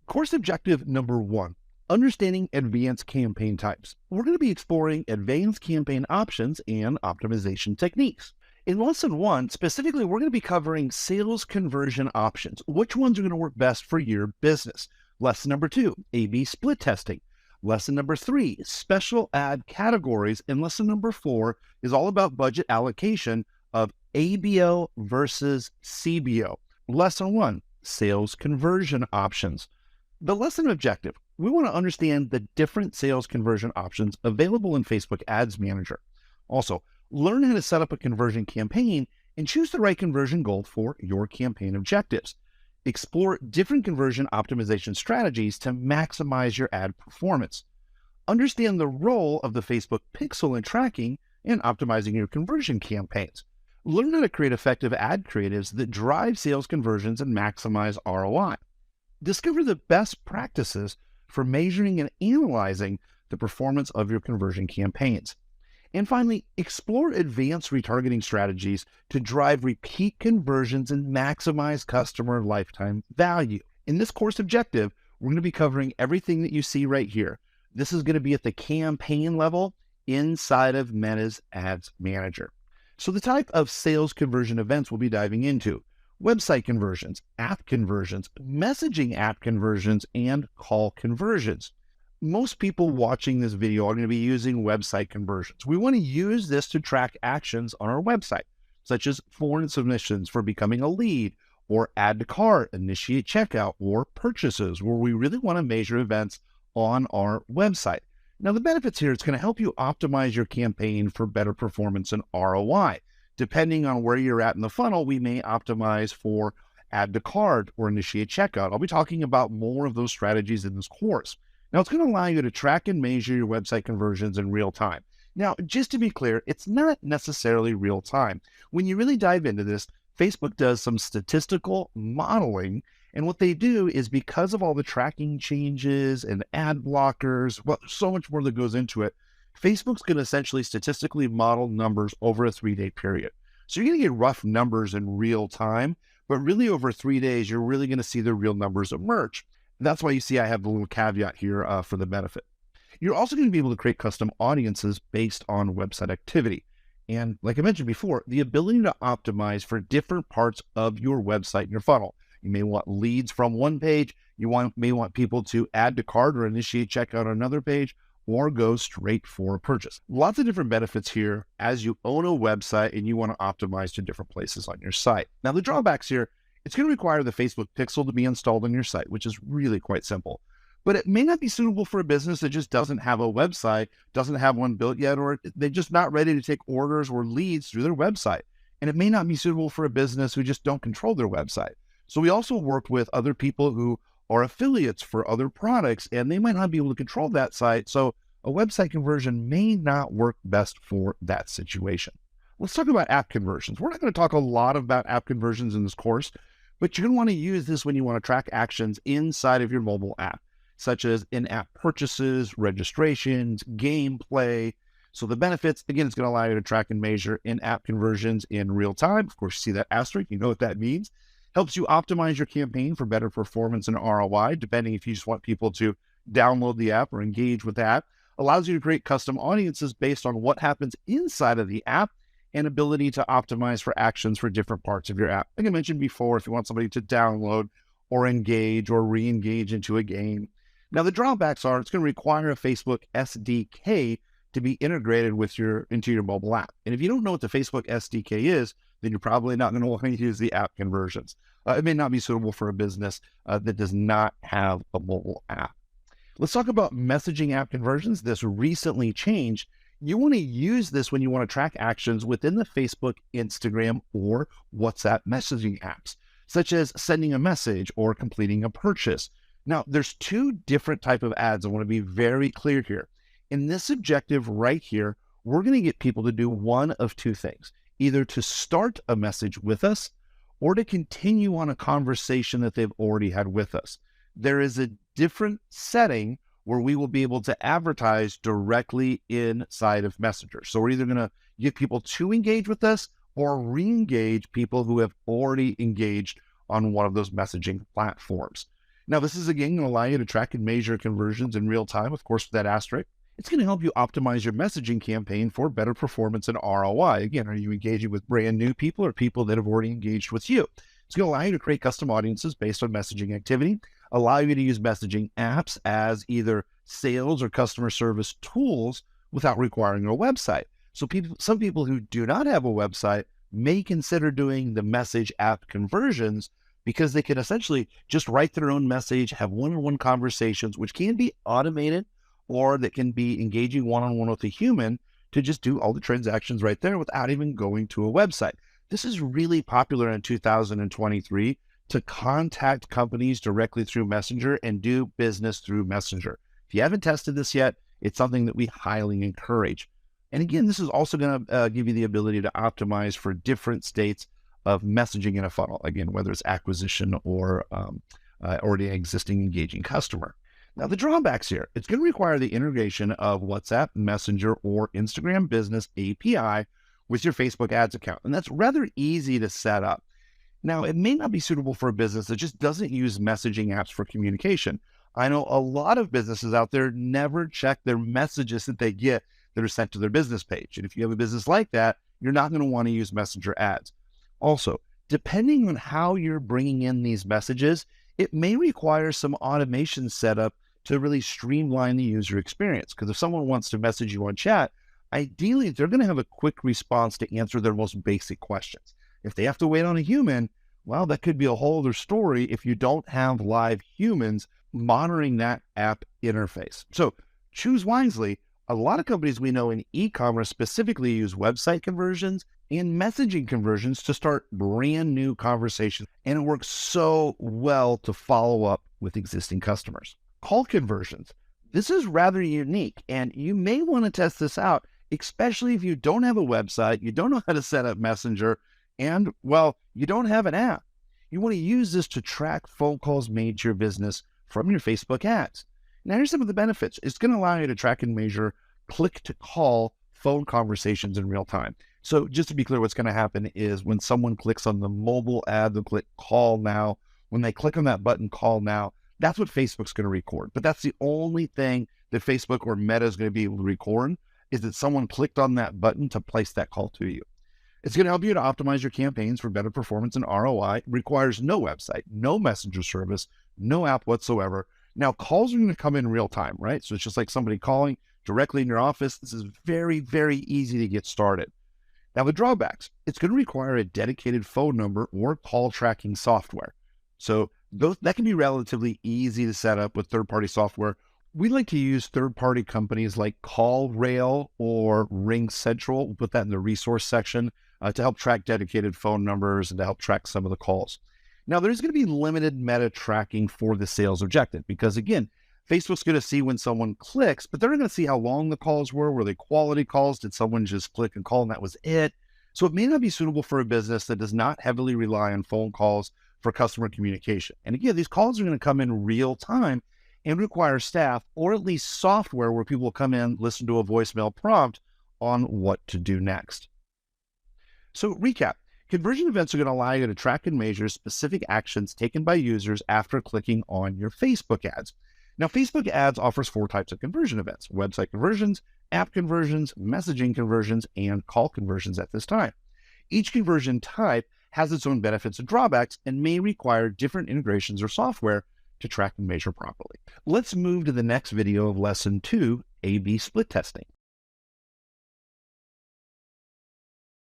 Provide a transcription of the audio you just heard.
Course objective number 1, understanding advanced campaign types. We're going to be exploring advanced campaign options and optimization techniques. In lesson 1, specifically, we're going to be covering sales conversion options. Which ones are going to work best for your business? Lesson number 2, A/B split testing. Lesson number 3, special ad categories. And lesson number 4 is all about budget allocation of ABO versus CBO. Lesson 1, sales conversion options. The lesson objective, we want to understand the different sales conversion options available in Facebook Ads Manager. Also, learn how to set up a conversion campaign and choose the right conversion goal for your campaign objectives. Explore different conversion optimization strategies to maximize your ad performance. Understand the role of the Facebook pixel in tracking and optimizing your conversion campaigns. Learn how to create effective ad creatives that drive sales conversions and maximize ROI. Discover the best practices for measuring and analyzing the performance of your conversion campaigns. And finally, explore advanced retargeting strategies to drive repeat conversions and maximize customer lifetime value. In this course objective, we're going to be covering everything that you see right here. This is going to be at the campaign level inside of Meta's Ads Manager. So the type of sales conversion events we'll be diving into: website conversions, app conversions, messaging app conversions, and call conversions. Most people watching this video are going to be using website conversions. We want to use this to track actions on our website, such as foreign submissions for becoming a lead, or add to cart, initiate checkout, or purchases, where we really want to measure events on our website. Now, the benefits here, it's going to help you optimize your campaign for better performance and ROI. Depending on where you're at in the funnel, we may optimize for add to cart or initiate checkout. I'll be talking about more of those strategies in this course. Now, it's going to allow you to track and measure your website conversions in real time. Now, just to be clear, it's not necessarily real time. When you really dive into this, Facebook does some statistical modeling, and what they do is, because of all the tracking changes and ad blockers, well, so much more that goes into it, Facebook's going to essentially statistically model numbers over a 3-day period. So you're going to get rough numbers in real time, but really over 3 days, you're really going to see the real numbers emerge. That's why you see I have the little caveat here for the benefit. You're also going to be able to create custom audiences based on website activity. And like I mentioned before, the ability to optimize for different parts of your website and your funnel. You may want leads from one page. You may want people to add to cart or initiate checkout on another page, or go straight for a purchase. Lots of different benefits here as you own a website and you want to optimize to different places on your site. Now, the drawbacks here, it's going to require the Facebook pixel to be installed on your site, which is really quite simple. But it may not be suitable for a business that just doesn't have a website, doesn't have one built yet, or they're just not ready to take orders or leads through their website. And it may not be suitable for a business who just don't control their website. So we also worked with other people who are affiliates for other products, and they might not be able to control that site. So a website conversion may not work best for that situation. Let's talk about app conversions. We're not going to talk a lot about app conversions in this course, but you're going to want to use this when you want to track actions inside of your mobile app, such as in-app purchases, registrations, gameplay. So the benefits, again, it's going to allow you to track and measure in-app conversions in real time. Of course, you see that asterisk, you know what that means. Helps you optimize your campaign for better performance and ROI, depending if you just want people to download the app or engage with the app. Allows you to create custom audiences based on what happens inside of the app, and ability to optimize for actions for different parts of your app. Like I mentioned before, if you want somebody to download or engage or re-engage into a game. Now, the drawbacks are it's going to require a Facebook SDK to be integrated with into your mobile app. And if you don't know what the Facebook SDK is, then you're probably not going to want to use the app conversions. It may not be suitable for a business that does not have a mobile app. Let's talk about messaging app conversions. This recently changed. You want to use this when you want to track actions within the Facebook, Instagram, or WhatsApp messaging apps, such as sending a message or completing a purchase. Now, there's two different types of ads. I want to be very clear here. In this objective right here, we're going to get people to do one of two things: either to start a message with us or to continue on a conversation that they've already had with us. There is a different setting where we will be able to advertise directly inside of Messenger. So we're either going to get people to engage with us or re-engage people who have already engaged on one of those messaging platforms. Now, this is again going to allow you to track and measure conversions in real time, of course, with that asterisk. It's going to help you optimize your messaging campaign for better performance and ROI. Again, are you engaging with brand new people or people that have already engaged with you? It's going to allow you to create custom audiences based on messaging activity, allow you to use messaging apps as either sales or customer service tools without requiring a website. So some people who do not have a website may consider doing the message app conversions because they can essentially just write their own message, have one-on-one conversations, which can be automated or that can be engaging one-on-one with a human to just do all the transactions right there without even going to a website. This is really popular in 2023 to contact companies directly through Messenger and do business through Messenger. If you haven't tested this yet, it's something that we highly encourage. And again, this is also going to give you the ability to optimize for different states of messaging in a funnel, again, whether it's acquisition or already existing engaging customer. Now, the drawbacks here, it's going to require the integration of WhatsApp, Messenger, or Instagram Business API with your Facebook ads account. And that's rather easy to set up. Now, it may not be suitable for a business that just doesn't use messaging apps for communication. I know a lot of businesses out there never check their messages that they get that are sent to their business page. And if you have a business like that, you're not going to want to use Messenger ads. Also, depending on how you're bringing in these messages, it may require some automation setup to really streamline the user experience. Because if someone wants to message you on chat, ideally, they're going to have a quick response to answer their most basic questions. If they have to wait on a human, well, that could be a whole other story if you don't have live humans monitoring that app interface. So choose wisely. A lot of companies we know in e-commerce specifically use website conversions and messaging conversions to start brand new conversations. And it works so well to follow up with existing customers. Call conversions. This is rather unique, and you may want to test this out, especially if you don't have a website, you don't know how to set up Messenger, and, well, you don't have an app. You want to use this to track phone calls made to your business from your Facebook ads. Now, here's some of the benefits. It's going to allow you to track and measure click-to-call phone conversations in real time. So just to be clear, what's going to happen is when someone clicks on the mobile ad, they'll click call now. When they click on that button, call now, that's what Facebook's going to record. But that's the only thing that Facebook or Meta is going to be able to record, is that someone clicked on that button to place that call to you. It's going to help you to optimize your campaigns for better performance and ROI. It requires no website, no messenger service, no app whatsoever. Now, calls are going to come in real time, right? So it's just like somebody calling directly in your office. This is very, very easy to get started. Now, the drawbacks, it's going to require a dedicated phone number or call tracking software. So that can be relatively easy to set up with third-party software. We like to use third-party companies like CallRail or RingCentral. We'll put that in the resource section to help track dedicated phone numbers and to help track some of the calls. Now, there's going to be limited meta tracking for the sales objective because, again, Facebook's going to see when someone clicks, but they're not going to see how long the calls were they quality calls? Did someone just click and call and that was it? So it may not be suitable for a business that does not heavily rely on phone calls for customer communication. And again, these calls are going to come in real time and require staff or at least software where people will come in, listen to a voicemail prompt on what to do next. So recap, conversion events are going to allow you to track and measure specific actions taken by users after clicking on your Facebook ads. Now, Facebook ads offers 4 types of conversion events: website conversions, app conversions, messaging conversions, and call conversions at this time. Each conversion type has its own benefits and drawbacks and may require different integrations or software to track and measure properly. Let's move to the next video of lesson 2, A/B split testing.